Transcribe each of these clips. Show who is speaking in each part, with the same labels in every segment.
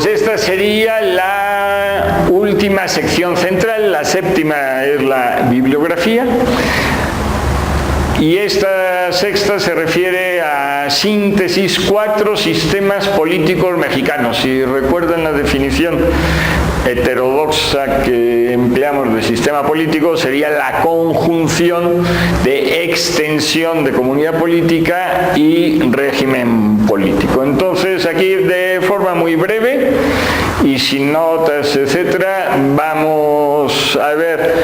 Speaker 1: Pues esta sería la última sección central, la séptima es la bibliografía. Y esta sexta se refiere a síntesis 4 sistemas políticos mexicanos. Si recuerdan la definición heterodoxa que empleamos de sistema político, sería la conjunción de extensión de comunidad política y régimen político. Entonces, aquí de forma muy breve y sin notas, etcétera, vamos a ver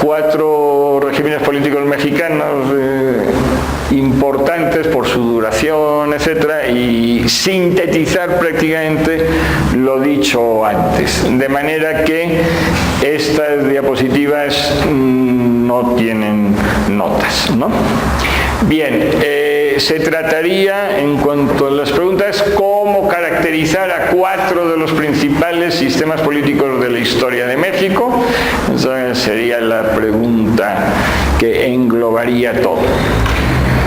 Speaker 1: 4 regímenes políticos mexicanos importantes por su duración, etcétera, y sintetizar prácticamente lo dicho antes, de manera que estas diapositivas no tienen notas, ¿no? Bien, se trataría, en cuanto a las preguntas, cómo caracterizar a 4 de los principales sistemas políticos de la historia de México. Esa sería la pregunta que englobaría todo.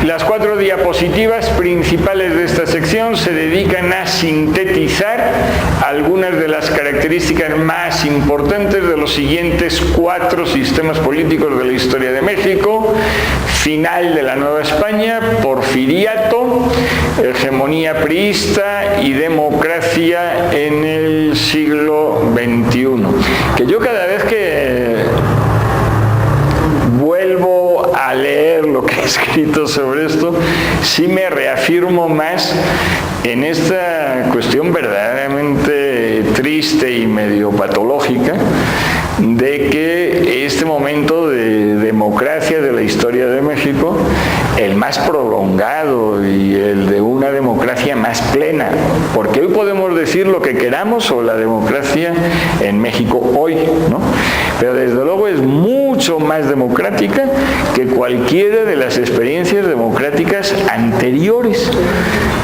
Speaker 1: Las 4 diapositivas principales de esta sección se dedican a sintetizar algunas de las características más importantes de los siguientes 4 sistemas políticos de la historia de México: final de la Nueva España, porfiriato, hegemonía priista y democracia en el siglo XXI. Que yo cada vez que vuelvo a leer lo que he escrito sobre esto, sí me reafirmo más en esta cuestión verdaderamente triste y medio patológica de que este momento de democracia de la historia de México, el más prolongado y el de una democracia más plena, porque hoy podemos decir lo que queramos sobre la democracia en México hoy, ¿no? Pero desde luego es mucho más democrática que cualquiera de las experiencias democráticas anteriores.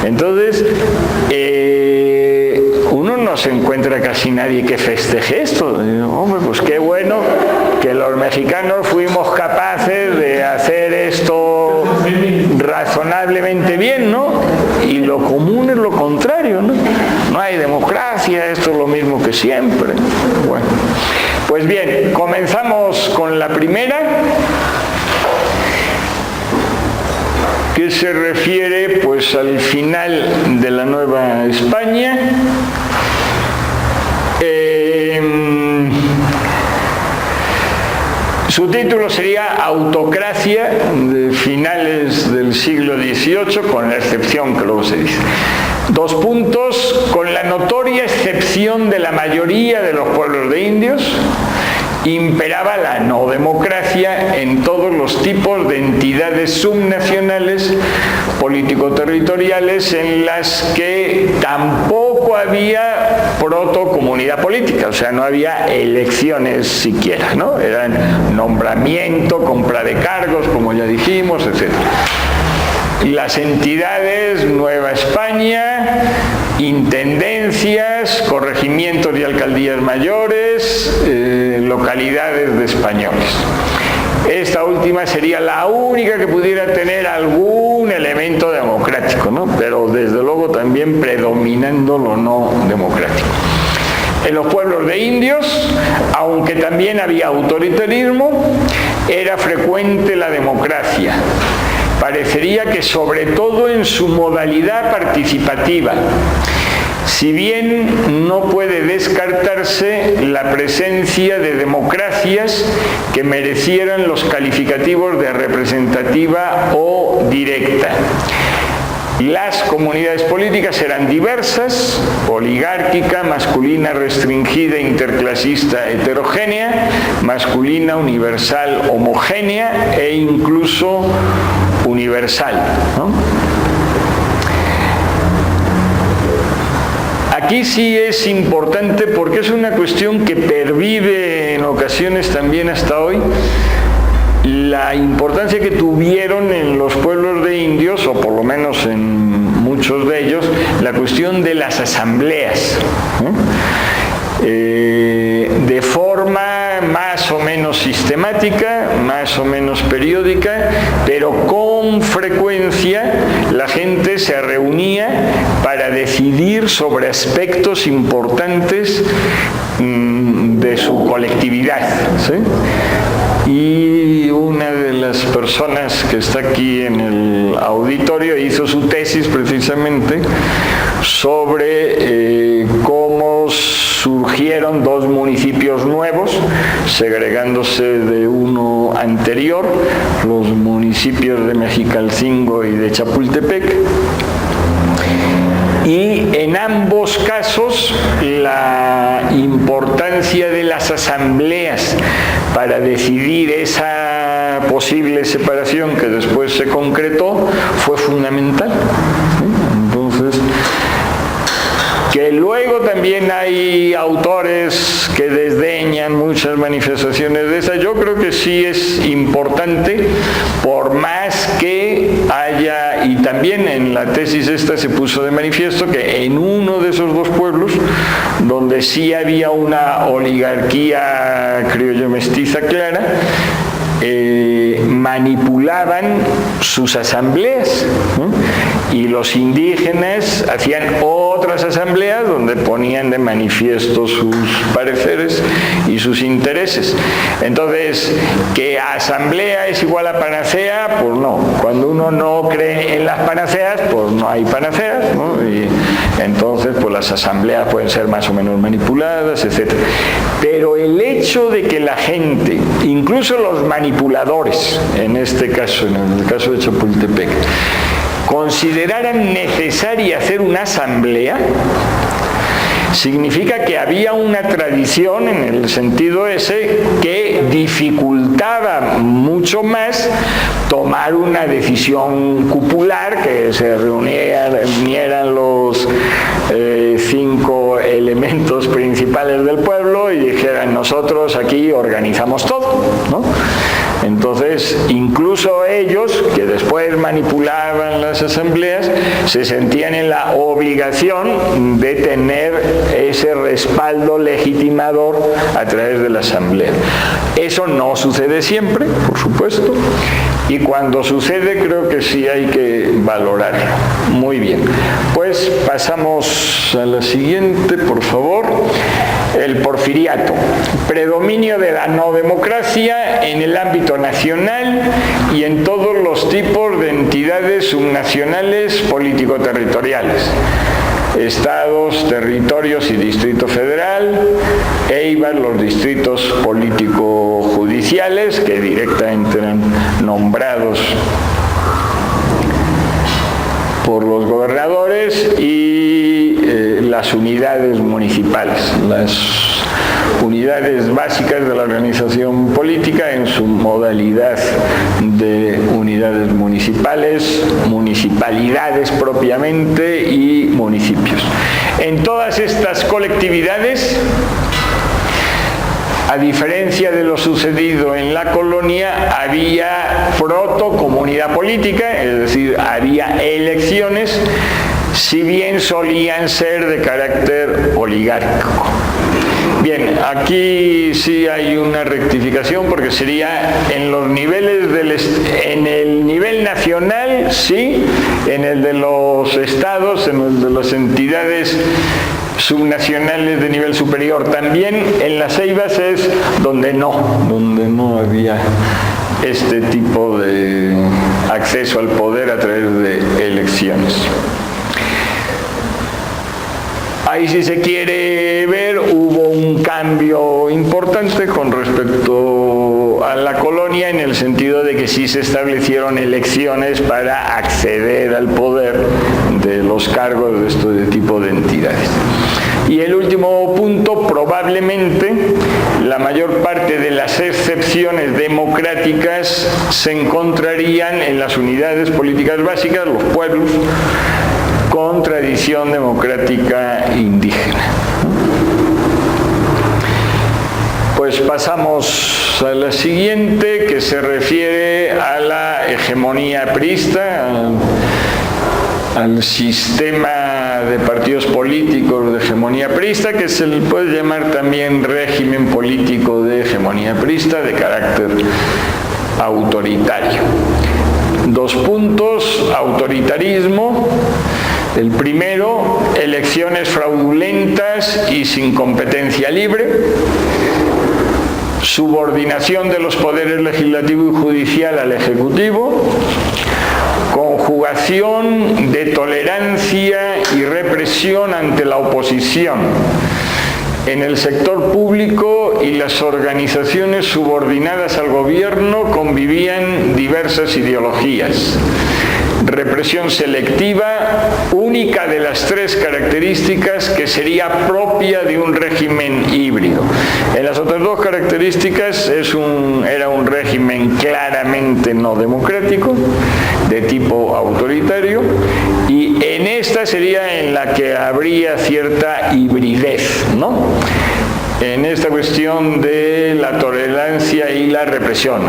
Speaker 1: Entonces, uno no se encuentra casi nadie que festeje esto. Hombre, pues qué bueno que los mexicanos fuimos capaces de hacer esto razonablemente bien, ¿no? Y lo común es lo contrario, ¿no? No hay democracia, esto es lo mismo que siempre. Bueno, pues bien, comenzamos con la primera, que se refiere pues al final de la Nueva España. Su título sería Autocracia de finales del siglo XVIII, con la excepción que luego se dice. 2 puntos, con la notoria excepción de la mayoría de los pueblos de indios, imperaba la no democracia en todos los tipos de entidades subnacionales político-territoriales en las que tampoco había protocomunidad política, o sea, no había elecciones siquiera, ¿no? Eran nombramiento, compra de cargos, como ya dijimos, etc. Las entidades Nueva España, intendencias, corregimientos y alcaldías mayores, localidades de españoles. Esta última sería la única que pudiera tener algún elemento democrático, ¿no? Pero desde luego también predominando lo no democrático. En los pueblos de indios, aunque también había autoritarismo, era frecuente la democracia. Parecería que sobre todo en su modalidad participativa, si bien no puede descartarse la presencia de democracias que merecieran los calificativos de representativa o directa. Las comunidades políticas eran diversas: oligárquica, masculina restringida, interclasista heterogénea, masculina universal homogénea e incluso universal, ¿no? Aquí sí es importante porque es una cuestión que pervive en ocasiones también hasta hoy, la importancia que tuvieron en los pueblos de indios, o por lo menos en muchos de ellos, la cuestión de las asambleas, ¿no? De forma más o menos sistemática, más o menos periódica, pero con frecuencia la gente se reunía para decidir decidir sobre aspectos importantes de su colectividad, ¿sí? Y una de las personas que está aquí en el auditorio hizo su tesis precisamente sobre cómo surgieron dos municipios nuevos, segregándose de uno anterior, los municipios de Mexicalcingo y de Chapultepec. Y en ambos casos la importancia de las asambleas para decidir esa posible separación que después se concretó fue fundamental. Entonces, que luego también hay autores que desdeñan muchas manifestaciones de esas, yo creo que sí es importante, por más que haya, y también en la tesis esta se puso de manifiesto que en uno de esos dos pueblos, donde sí había una oligarquía criollo mestiza clara, manipulaban sus asambleas, ¿no? Y los indígenas hacían otras asambleas donde ponían de manifiesto sus pareceres y sus intereses. Entonces, ¿que asamblea es igual a panacea? Pues no. Cuando uno no cree en las panaceas, pues no hay panaceas, ¿no? Y entonces, pues las asambleas pueden ser más o menos manipuladas, etc. Pero el hecho de que la gente, incluso los manipuladores, en este caso, en el caso de Chapultepec, consideraran necesaria hacer una asamblea, significa que había una tradición en el sentido ese que dificultaba mucho más tomar una decisión cupular, que se reunieran los 5 elementos principales del pueblo y dijeran: nosotros aquí organizamos todo, ¿no? Entonces, incluso ellos, que después manipulaban las asambleas, se sentían en la obligación de tener ese respaldo legitimador a través de la asamblea. Eso no sucede siempre, por supuesto, y cuando sucede creo que sí hay que valorarlo. Muy bien, pues pasamos a la siguiente, por favor. El porfiriato, predominio de la no democracia en el ámbito nacional y en todos los tipos de entidades subnacionales político-territoriales, estados, territorios y Distrito Federal, EIBAR, los distritos político-judiciales que directamente eran nombrados por los gobernadores, y las unidades municipales, las unidades básicas de la organización política en su modalidad de unidades municipales, municipalidades propiamente y municipios. En todas estas colectividades, a diferencia de lo sucedido en la colonia, había protocomunidad política, es decir, había elecciones, si bien solían ser de carácter oligárquico. Bien, aquí sí hay una rectificación, porque sería en los niveles en el nivel nacional, sí, en el de los estados, en el de las entidades subnacionales de nivel superior también. En las EIBAs es donde no había este tipo de acceso al poder a través de elecciones. Ahí, si se quiere ver, hubo un cambio importante con respecto a la colonia, en el sentido de que sí se establecieron elecciones para acceder al poder de los cargos de este tipo de entidades. Y el último punto, probablemente la mayor parte de las excepciones democráticas se encontrarían en las unidades políticas básicas, los pueblos, con tradición democrática indígena. Pues pasamos a la siguiente, que se refiere a la hegemonía priista, al sistema de partidos políticos de hegemonía priista, que se le puede llamar también régimen político de hegemonía priista de carácter autoritario. 2 puntos: autoritarismo, El primero, elecciones fraudulentas y sin competencia libre, subordinación de los poderes legislativo y judicial al ejecutivo, conjugación de tolerancia y represión ante la oposición. En el sector público y las organizaciones subordinadas al gobierno convivían diversas ideologías. Represión selectiva, única de las tres características que sería propia de un régimen híbrido. En las otras dos características era un régimen claramente no democrático, de tipo autoritario, y en esta sería en la que habría cierta hibridez, ¿no? En esta cuestión de la tolerancia y la represión.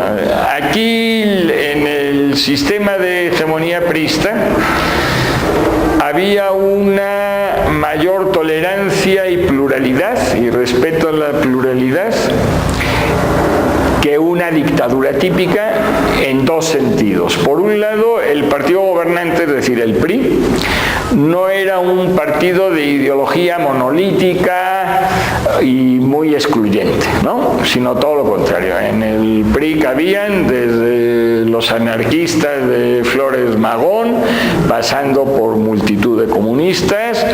Speaker 1: Aquí, en el sistema de hegemonía priista, había una mayor tolerancia y pluralidad, y respeto a la pluralidad, que una dictadura típica en dos sentidos. Por un lado, el partido gobernante, es decir, el PRI, no era un partido de ideología monolítica y muy excluyente, ¿no? Sino todo lo contrario. En el PRI cabían desde los anarquistas de Flores Magón, pasando por multitud de comunistas,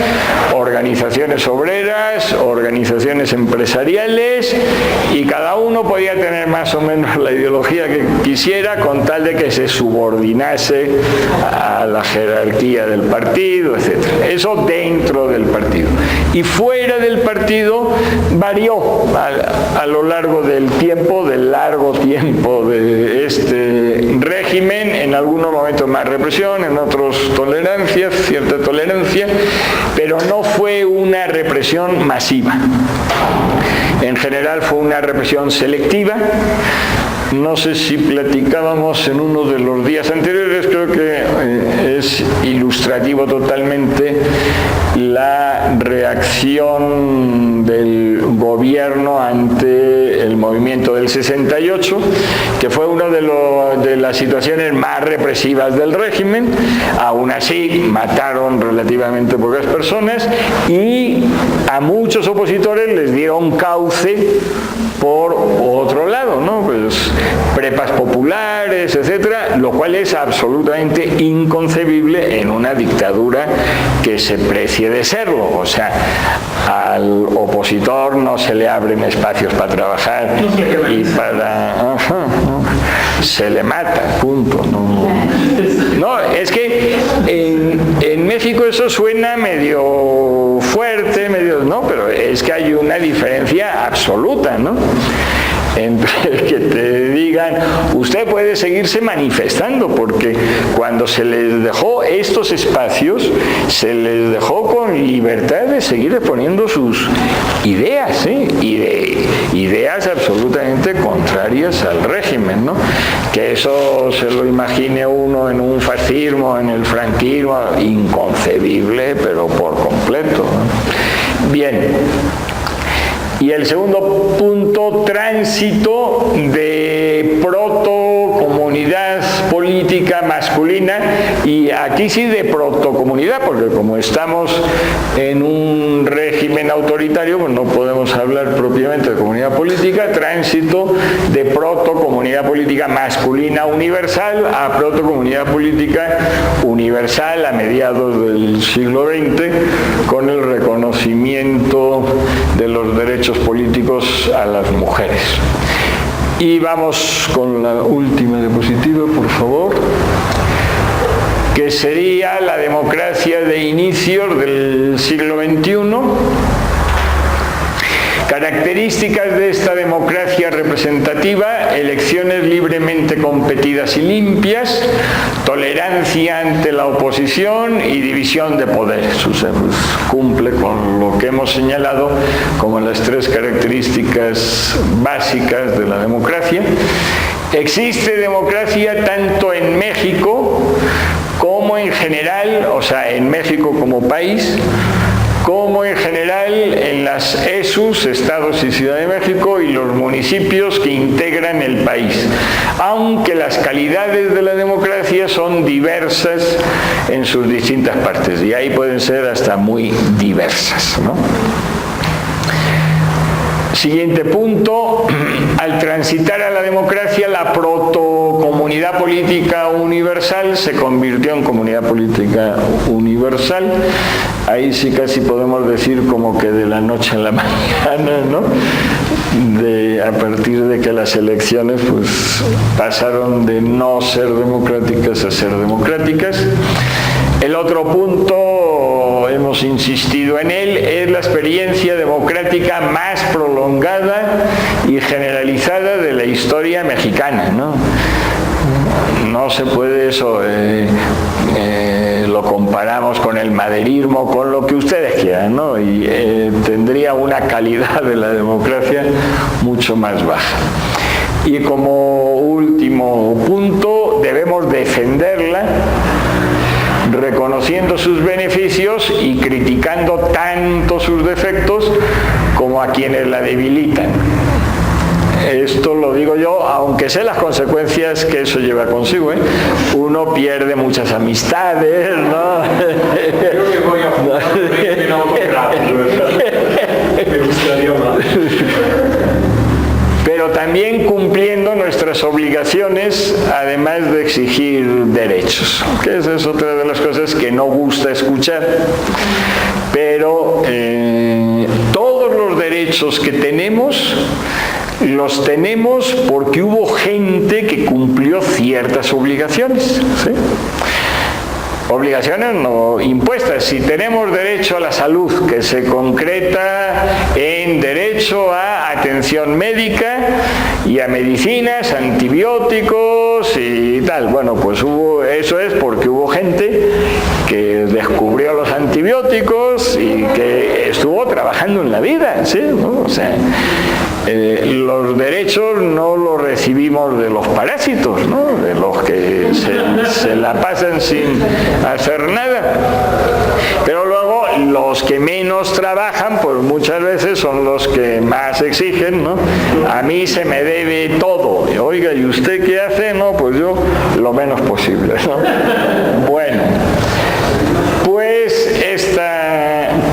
Speaker 1: organizaciones obreras, organizaciones empresariales, y cada uno podía tener más o menos la ideología que quisiera, con tal de que se subordinase a la jerarquía del partido, etc. Eso dentro del partido. Y fuera del partido varió a lo largo del tiempo, del largo tiempo de este régimen, en algunos momentos más represión, en otros tolerancia, cierta tolerancia, pero no fue una represión masiva. En general fue una represión selectiva. No sé si platicábamos en uno de los días anteriores, creo que es ilustrativo totalmente la reacción del gobierno ante el movimiento del 68, que fue una de las situaciones más represivas del régimen. Aún así, mataron relativamente pocas personas y a muchos opositores les dieron cauce por otro lado, ¿no? Pues prepas populares, etcétera, lo cual es absolutamente inconcebible en una dictadura que se precie de serlo. O sea, al opositor no se le abren espacios para trabajar y para... se le mata, punto. No, es que en México eso suena medio fuerte, no, pero es que hay una diferencia absoluta, ¿no? Entre que te digan, usted puede seguirse manifestando, porque cuando se les dejó estos espacios, se les dejó con libertad de seguir exponiendo sus ideas, ¿eh? Y de ideas absolutamente contrarias al régimen, ¿no? Que eso se lo imagine uno en un fascismo, en el franquismo, inconcebible, pero por completo, ¿no? Bien. Y el segundo punto, tránsito de protocomunidad política masculina, y aquí sí de protocomunidad, porque como estamos en un régimen autoritario, pues no podemos hablar propiamente de comunidad política, tránsito de protocomunidad política masculina universal a protocomunidad política universal a mediados del siglo XX, con el reconocimiento de los derechos políticos a las mujeres. Y vamos con la última diapositiva, por favor, que sería la democracia de inicios del siglo XXI. Características de esta democracia representativa: elecciones libremente competidas y limpias, tolerancia ante la oposición y división de poderes. O sea, pues, cumple con lo que hemos señalado como las tres características básicas de la democracia. Existe democracia tanto en México como en general, o sea, en México como país, como en general en las ESUs, Estados y Ciudad de México, y los municipios que integran el país, aunque las calidades de la democracia son diversas en sus distintas partes, y ahí pueden ser hasta muy diversas, ¿no? Siguiente punto: al transitar a la democracia, la protocomunidad política universal se convirtió en comunidad política universal. Ahí sí casi podemos decir como que de la noche a la mañana, ¿no? A partir de que las elecciones pues pasaron de no ser democráticas a ser democráticas. El otro punto, hemos insistido en él, es la experiencia democrática más prolongada y generalizada de la historia mexicana, ¿no? No se puede eso, lo comparamos con el maderismo, con lo que ustedes quieran, ¿no? Y tendría una calidad de la democracia mucho más baja. Y como último punto, debemos defenderla, reconociendo sus beneficios y criticando tanto sus defectos como a quienes la debilitan. Esto lo digo yo, aunque sé las consecuencias que eso lleva consigo, ¿eh? Uno pierde muchas amistades, ¿no?
Speaker 2: Creo que voy a me gustaría más.
Speaker 1: Pero también cumpliendo nuestras obligaciones, además de exigir derechos, que esa es otra de las cosas que no gusta escuchar. Pero todos los derechos que tenemos, los tenemos porque hubo gente que cumplió ciertas obligaciones, ¿sí? Obligaciones no impuestas. Si tenemos derecho a la salud, que se concreta en derecho a atención médica y a medicinas, antibióticos y tal, bueno, pues eso es porque hubo gente que descubrió los antibióticos y que estuvo trabajando en la vida, ¿sí? ¿No? O sea, los derechos no los recibimos de los parásitos, ¿no? De los que se la pasan sin hacer nada. Pero luego los que menos trabajan, pues muchas veces son los que más exigen, ¿no? A mí se me debe todo. Oiga, ¿y usted qué hace? No, pues yo lo menos posible, ¿no? Bueno, pues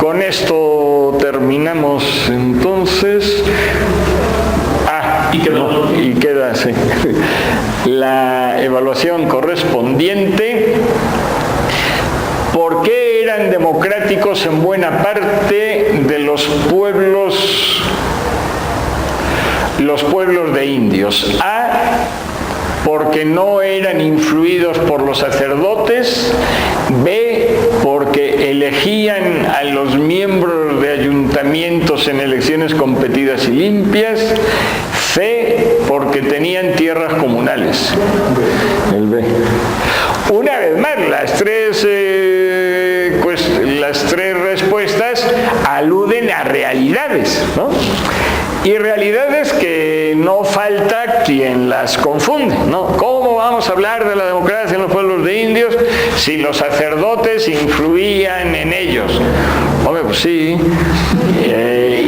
Speaker 1: con esto terminamos entonces. Y queda así. La evaluación correspondiente. ¿Por qué eran democráticos en buena parte de los pueblos de indios? A, porque no eran influidos por los sacerdotes. B, porque elegían a los miembros de ayuntamientos en elecciones competidas y limpias. C, porque tenían tierras comunales. El B. Una vez más, las tres respuestas aluden a realidades, ¿no? Y realidades que no falta quien las confunde, ¿no? ¿Cómo vamos a hablar de la democracia en los pueblos de indios si los sacerdotes influían en ellos? Hombre, pues sí.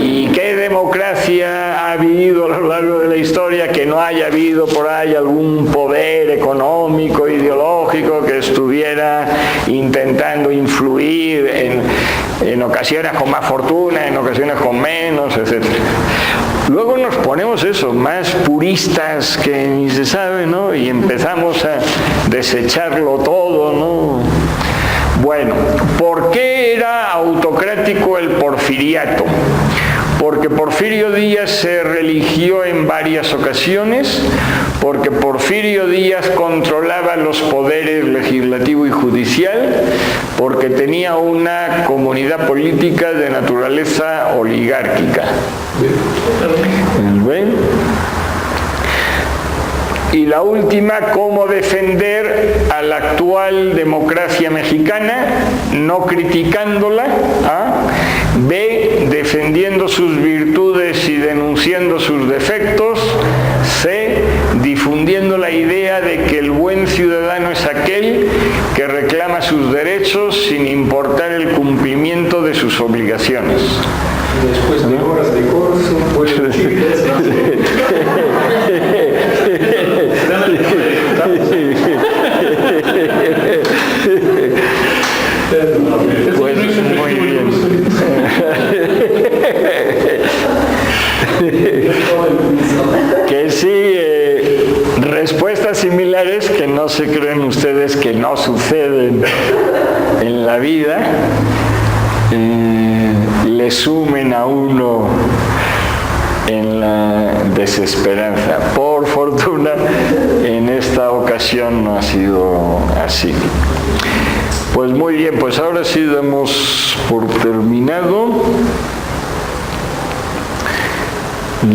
Speaker 1: ¿Y qué democracia ha habido a lo largo de la historia que no haya habido por ahí algún poder económico, ideológico que estuviera intentando influir en ocasiones con más fortuna, en ocasiones con menos, etc.? Luego nos ponemos eso, más puristas que ni se sabe, ¿no? Y empezamos a desecharlo todo, ¿no? Bueno, ¿por qué era autocrático el porfiriato? Porque Porfirio Díaz se religió en varias ocasiones, porque Porfirio Díaz controlaba los poderes legislativo y judicial, porque tenía una comunidad política de naturaleza oligárquica. ¿Ven? Y la última, cómo defender a la actual democracia mexicana, no criticándola. B, defendiendo sus virtudes y denunciando sus defectos. C, difundiendo la idea de que el buen ciudadano es aquel que reclama sus derechos sin importar el cumplimiento de sus obligaciones.
Speaker 2: Después de horas de curso, pues
Speaker 1: Pues muy bien. Que sí, respuestas similares que no se creen ustedes que no suceden en la vida, le sumen a uno en la desesperanza. Por fortuna, en esta ocasión no ha sido así. Pues muy bien, pues ahora sí damos por terminado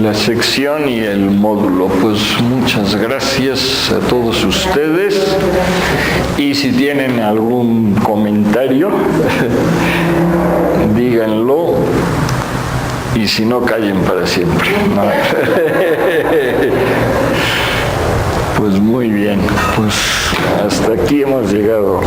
Speaker 1: la sección y el módulo. Pues muchas gracias a todos ustedes, y si tienen algún comentario, díganlo, y si no, callen para siempre, ¿no? Pues muy bien, pues hasta aquí hemos llegado.